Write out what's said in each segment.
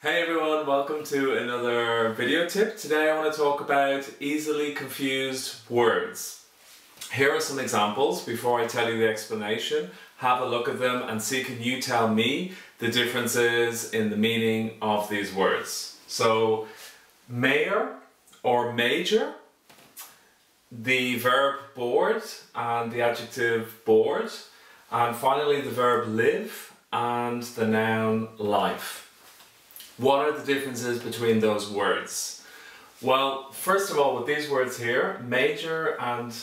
Hey everyone, welcome to another video tip. Today I want to talk about easily confused words. Here are some examples. Before I tell you the explanation, have a look at them and see can you tell me the differences in the meaning of these words. So, mayor or major, the verb bored and the adjective bored, and finally the verb live and the noun life. What are the differences between those words? Well, first of all, with these words here, major and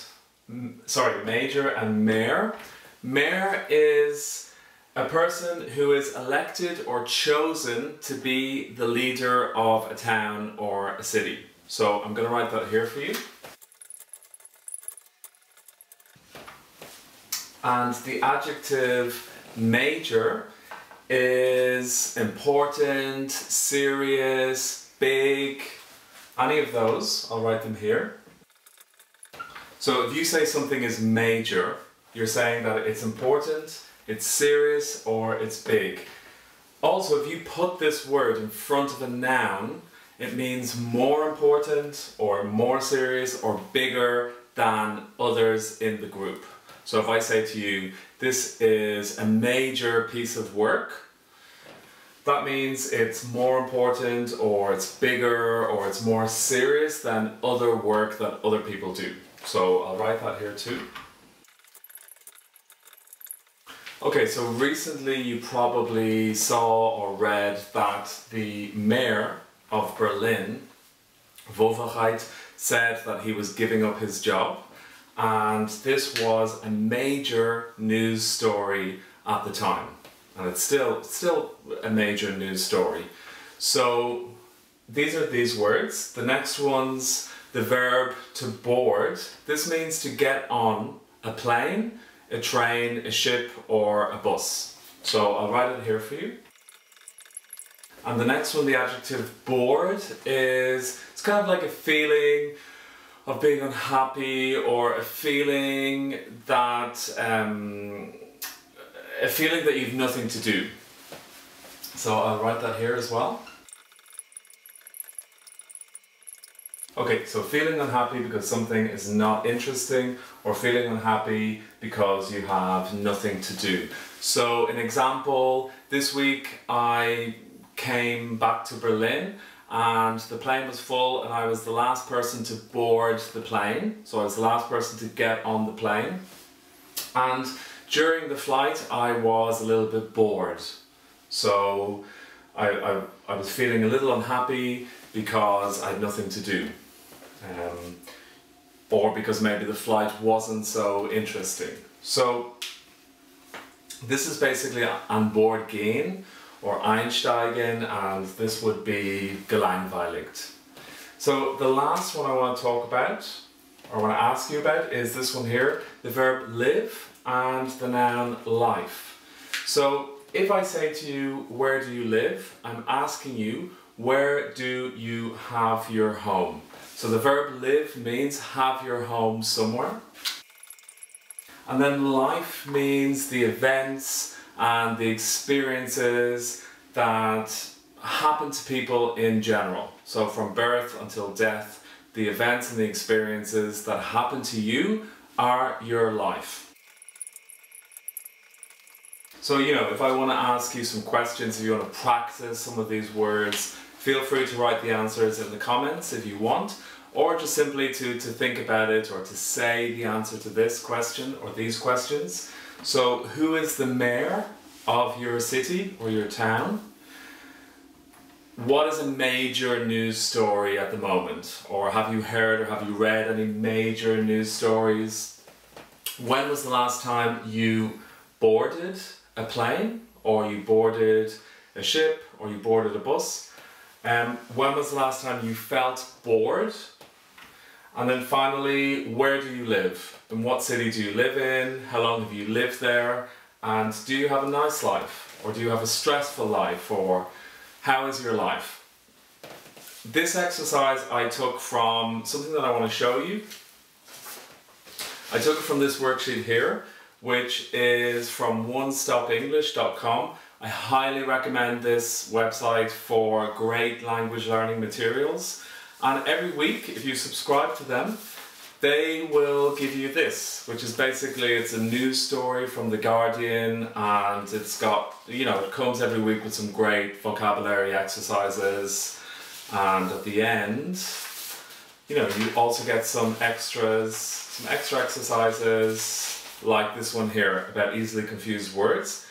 mayor. Mayor is a person who is elected or chosen to be the leader of a town or a city. So I'm going to write that here for you. And the adjective major is important, serious, big, any of those. I'll write them here. So if you say something is major, you're saying that it's important, it's serious, or it's big. Also, if you put this word in front of a noun, it means more important, or more serious, or bigger than others in the group. So if I say to you, this is a major piece of work, that means it's more important, or it's bigger, or it's more serious than other work that other people do. So I'll write that here too. Okay, so recently you probably saw or read that the mayor of Berlin, Wolfgang, said that he was giving up his job. And this was a major news story at the time, and it's still a major news story. So these are these words. The next one's the verb to board. This means to get on a plane, a train, a ship, or a bus. So I'll write it here for you. And the next one, the adjective bored, it's kind of like a feeling of being unhappy, or a feeling that you've nothing to do. So I'll write that here as well. Okay, so feeling unhappy because something is not interesting, or feeling unhappy because you have nothing to do. So an example, this week I came back to Berlin and the plane was full and I was the last person to board the plane. So I was the last person to get on the plane. And during the flight I was a little bit bored. So I was feeling a little unhappy because I had nothing to do. Or because maybe the flight wasn't so interesting. So this is basically an board gehen, or einsteigen, and this would be gelangweiligt. So the last one I want to talk about, or want to ask you about, is this one here, the verb live and the noun life. So if I say to you, where do you live? I'm asking you, where do you have your home? So the verb live means have your home somewhere. And then life means the events and the experiences that happen to people in general. So from birth until death, the events and the experiences that happen to you are your life. So, you know, if I want to ask you some questions, if you want to practice some of these words, feel free to write the answers in the comments if you want, or just simply to think about it, or to say the answer to this question or these questions. So, who is the mayor of your city or your town? What is a major news story at the moment? Or have you heard or have you read any major news stories? When was the last time you boarded a plane, or you boarded a ship, or you boarded a bus? When was the last time you felt bored? And then finally, where do you live? In what city do you live in? How long have you lived there? And do you have a nice life? Or do you have a stressful life? Or how is your life? This exercise I took from something that I want to show you. I took it from this worksheet here, which is from onestopenglish.com. I highly recommend this website for great language learning materials. And every week, if you subscribe to them, they will give you this, which is basically, it's a news story from The Guardian, and it's got, you know, it comes every week with some great vocabulary exercises, and at the end, you know, you also get some extras, some extra exercises, like this one here about easily confused words,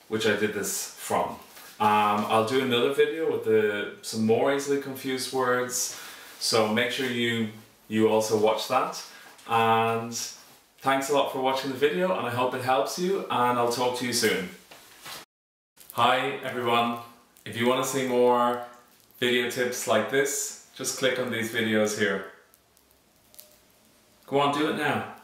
which I did this from. I'll do another video with some more easily confused words, so make sure you also watch that. And thanks a lot for watching the video, and I hope it helps you, and I'll talk to you soon. Hi everyone, if you want to see more video tips like this, just click on these videos here. Go on, do it now.